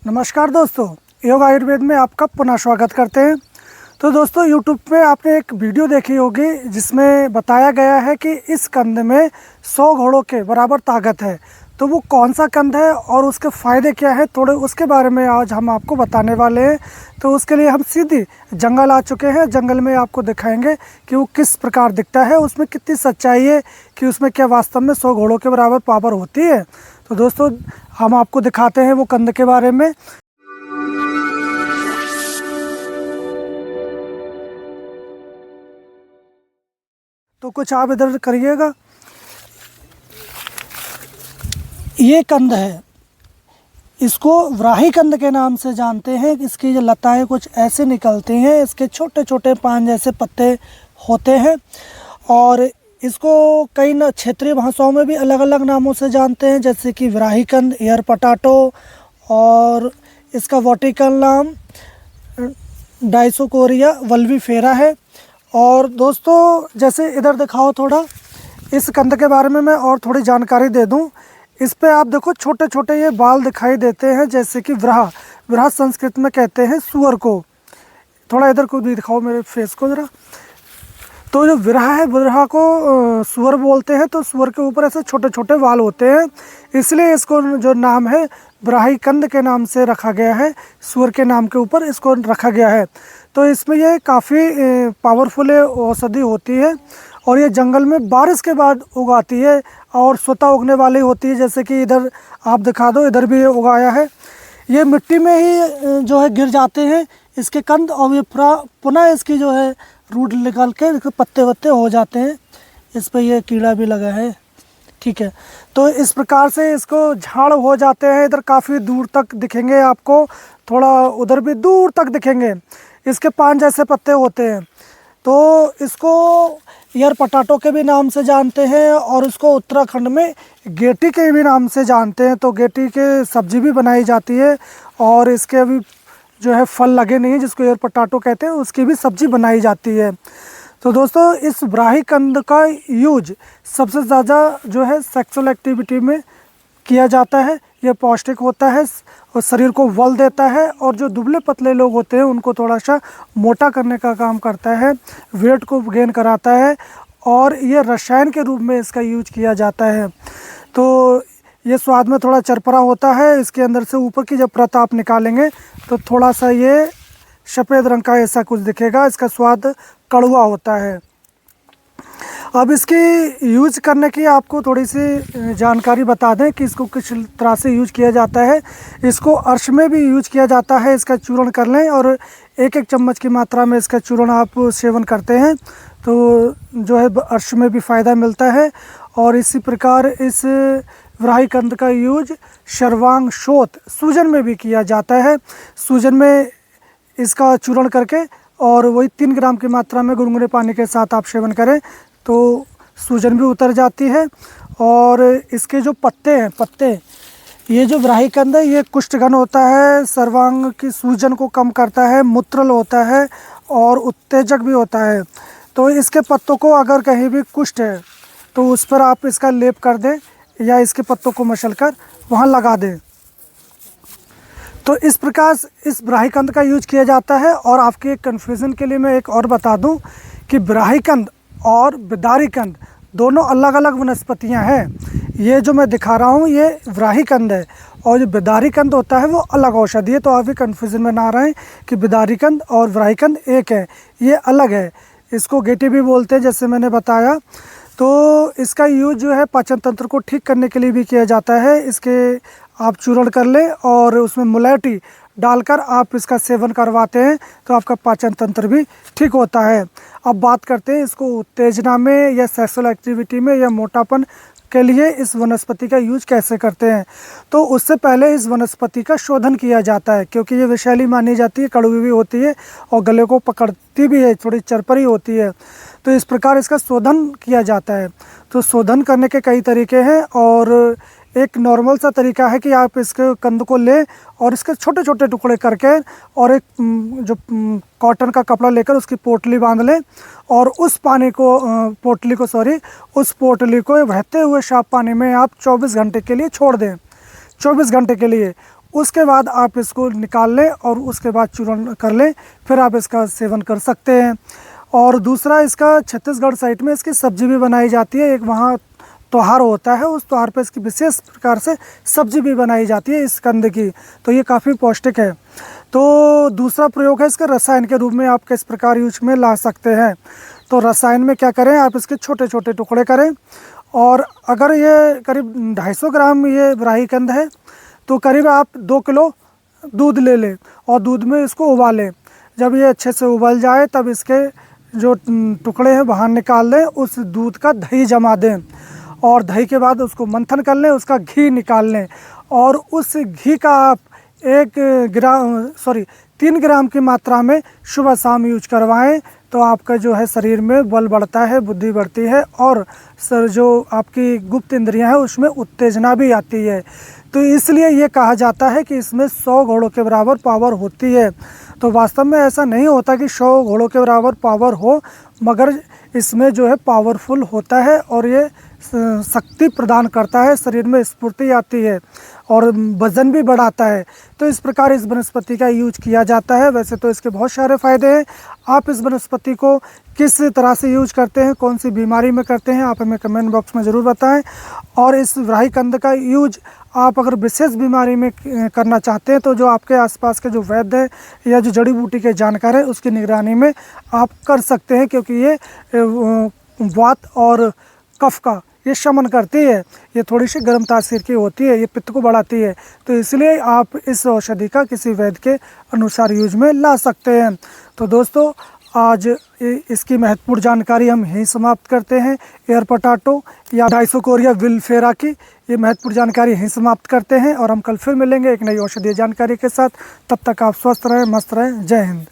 नमस्कार दोस्तों, योग आयुर्वेद में आपका पुनः स्वागत करते हैं। तो दोस्तों यूट्यूब पे आपने एक वीडियो देखी होगी जिसमें बताया गया है कि इस कंद में 100 घोड़ों के बराबर ताकत है। तो वो कौन सा कंद है और उसके फ़ायदे क्या है, थोड़े उसके बारे में आज हम आपको बताने वाले हैं। तो उसके लिए हम सीधी जंगल आ चुके हैं। जंगल में आपको दिखाएंगे कि वो किस प्रकार दिखता है, उसमें कितनी सच्चाई है, कि उसमें क्या वास्तव में 100 घोड़ों के बराबर पावर होती है। तो दोस्तों हम आपको दिखाते हैं वो कंद के बारे में। तो कुछ आप इधर करिएगा। ये कंद है, इसको व्राही कंद के नाम से जानते हैं। इसकी जो लताएं कुछ ऐसे निकलती हैं, इसके छोटे छोटे पान जैसे पत्ते होते हैं और इसको कई क्षेत्रीय भाषाओं में भी अलग अलग नामों से जानते हैं, जैसे कि व्राही कंद, एयर पोटैटो, और इसका वर्टिकल नाम डाइसोकोरिया वल्वीफेरा है। और दोस्तों जैसे इधर दिखाओ थोड़ा, इस कंद के बारे में मैं और थोड़ी जानकारी दे दूं। इस पे आप देखो छोटे छोटे ये बाल दिखाई देते हैं, जैसे कि व्राह संस्कृत में कहते हैं सुअर को। थोड़ा इधर को भी दिखाओ मेरे फेस को ज़रा। तो जो विरहा है, विरहा को सुअर बोलते हैं। तो सुअर के ऊपर ऐसे छोटे छोटे बाल होते हैं, इसलिए इसको जो नाम है व्राही कंद के नाम से रखा गया है। सुअर के नाम के ऊपर इसको रखा गया है। तो इसमें ये काफ़ी पावरफुल औषधि होती है और ये जंगल में बारिश के बाद उगाती है और स्वतः उगने वाली होती है। जैसे कि इधर आप दिखा दो, इधर भी ये उगाया है। ये मिट्टी में ही जो है गिर जाते हैं इसके कंद, और ये पुनः इसकी जो है रूट निकाल के पत्ते वत्ते हो जाते हैं। इस पर ये कीड़ा भी लगा है, ठीक है। तो इस प्रकार से इसको झाड़ हो जाते हैं। इधर काफ़ी दूर तक दिखेंगे आपको, थोड़ा उधर भी दूर तक दिखेंगे। इसके पान जैसे पत्ते होते हैं। तो इसको एयर पोटैटो के भी नाम से जानते हैं और इसको उत्तराखंड में गेटी के भी नाम से जानते हैं। तो गेटी के सब्जी भी बनाई जाती है और इसके अभी जो है फल लगे नहीं, जिसको एयर पोटैटो कहते हैं, उसकी भी सब्जी बनाई जाती है। तो दोस्तों इस व्राही कंद का यूज सबसे ज़्यादा जो है सेक्सुअल एक्टिविटी में किया जाता है। ये पौष्टिक होता है और शरीर को बल देता है, और जो दुबले पतले लोग होते हैं उनको थोड़ा सा मोटा करने का काम करता है, वेट को गेन कराता है, और ये रसायन के रूप में इसका यूज किया जाता है। तो ये स्वाद में थोड़ा चरपरा होता है। इसके अंदर से यूपर की जब परत आप निकालेंगे तो थोड़ा सा ये सफ़ेद रंग का ऐसा कुछ दिखेगा। इसका स्वाद कड़वा होता है। अब इसकी यूज करने की आपको थोड़ी सी जानकारी बता दें कि इसको किस तरह से यूज किया जाता है। इसको अर्श में भी यूज किया जाता है। इसका चूर्ण कर लें और एक चम्मच की मात्रा में इसका चूर्ण आप सेवन करते हैं तो जो है अर्श में भी फ़ायदा मिलता है। और इसी प्रकार इस व्राही कंद का यूज सर्वांग शोथ, सूजन में भी किया जाता है। सूजन में इसका चूर्ण करके और वही 3 ग्राम की मात्रा में गुनगुने पानी के साथ आप सेवन करें तो सूजन भी उतर जाती है। और इसके जो पत्ते ये जो व्राही कंद है ये कुष्ठघन होता है, सर्वांग की सूजन को कम करता है, मूत्रल होता है और उत्तेजक भी होता है। तो इसके पत्तों को अगर कहीं भी कुष्ठ है तो उस पर आप इसका लेप कर दें या इसके पत्तों को मसल कर वहाँ लगा दें। तो इस प्रकार इस व्राही कंद का यूज किया जाता है। और आपके एक कन्फ्यूज़न के लिए मैं एक और बता दूं कि व्राही कंद और बिदारी कंद दोनों अलग अलग वनस्पतियां हैं। ये जो मैं दिखा रहा हूँ ये व्राही कंद है, और जो बिदारी कंद होता है वो अलग औषधि है। तो आप भी कन्फ्यूज़न में ना रहें कि बिदारी कंद और व्राही कंद एक है, ये अलग है। इसको गेटी भी बोलते हैं जैसे मैंने बताया। तो इसका यूज जो है पाचन तंत्र को ठीक करने के लिए भी किया जाता है। इसके आप चूर्ण कर लें और उसमें मुलैठी डालकर आप इसका सेवन करवाते हैं तो आपका पाचन तंत्र भी ठीक होता है। अब बात करते हैं इसको उत्तेजना में या सेक्सुअल एक्टिविटी में या मोटापन के लिए इस वनस्पति का यूज कैसे करते हैं। तो उससे पहले इस वनस्पति का शोधन किया जाता है, क्योंकि ये विषैली मानी जाती है, कड़वी भी होती है और गले को पकड़ती भी है, थोड़ी चरपरी होती है। तो इस प्रकार इसका शोधन किया जाता है। तो शोधन करने के कई तरीके हैं और एक नॉर्मल सा तरीका है कि आप इसके कंद को लें और इसके छोटे छोटे टुकड़े करके और एक जो कॉटन का कपड़ा लेकर उसकी पोटली बांध लें और उस पानी को उस पोटली को बहते हुए साफ पानी में आप 24 घंटे के लिए छोड़ दें। 24 घंटे के लिए उसके बाद आप इसको निकाल लें और उसके बाद चूर्ण कर लें, फिर आप इसका सेवन कर सकते हैं। और दूसरा, इसका छत्तीसगढ़ साइड में इसकी सब्जी भी बनाई जाती है। एक वहाँ त्योहार होता है, उस त्योहार पे इसकी विशेष प्रकार से सब्जी भी बनाई जाती है इस कंद की, तो ये काफ़ी पौष्टिक है। तो दूसरा प्रयोग है इसका रसायन के रूप में आप किस प्रकार यूज में ला सकते हैं। तो रसायन में क्या करें, आप इसके छोटे छोटे टुकड़े करें, और अगर ये करीब 250 ग्राम ये बराही कंद है तो करीब आप 2 किलो दूध ले लें और दूध में इसको उबालें। जब ये अच्छे से उबल जाए तब इसके जो टुकड़े हैं बाहर निकाल लें, उस दूध का दही जमा दें और दही के बाद उसको मंथन कर लें, उसका घी निकाल लें और उस घी का आप 3 ग्राम की मात्रा में सुबह शाम यूज करवाएं, तो आपका जो है शरीर में बल बढ़ता है, बुद्धि बढ़ती है और सर जो आपकी गुप्त इंद्रियां हैं उसमें उत्तेजना भी आती है। तो इसलिए ये कहा जाता है कि इसमें 100 घोड़ों के बराबर पावर होती है। तो वास्तव में ऐसा नहीं होता कि 100 घोड़ों के बराबर पावर हो, मगर इसमें जो है पावरफुल होता है और ये शक्ति प्रदान करता है, शरीर में स्फूर्ति आती है और वजन भी बढ़ाता है। तो इस प्रकार इस वनस्पति का यूज किया जाता है। वैसे तो इसके बहुत सारे फ़ायदे हैं। आप इस वनस्पति को किस तरह से यूज करते हैं, कौन सी बीमारी में करते हैं, आप हमें कमेंट बॉक्स में ज़रूर बताएं। और इस बराही कंद का यूज आप अगर विशेष बीमारी में करना चाहते हैं तो जो आपके आसपास के जो वैद्य है या जो जड़ी बूटी के जानकार है उसकी निगरानी में आप कर सकते हैं, क्योंकि ये वात और कफ का ये शमन करती है। ये थोड़ी सी गर्म तासीर की होती है, ये पित्त को बढ़ाती है, तो इसलिए आप इस औषधि का किसी वैद्य के अनुसार यूज में ला सकते हैं। तो दोस्तों, आज इसकी महत्वपूर्ण जानकारी हम यहीं समाप्त करते हैं। एयर पोटैटो या डाइसोकोरिया विल्फेरा की ये महत्वपूर्ण जानकारी यहीं समाप्त करते हैं और हम कल फिर मिलेंगे एक नई औषधीय जानकारी के साथ। तब तक आप स्वस्थ रहें, मस्त रहें। जय हिंद।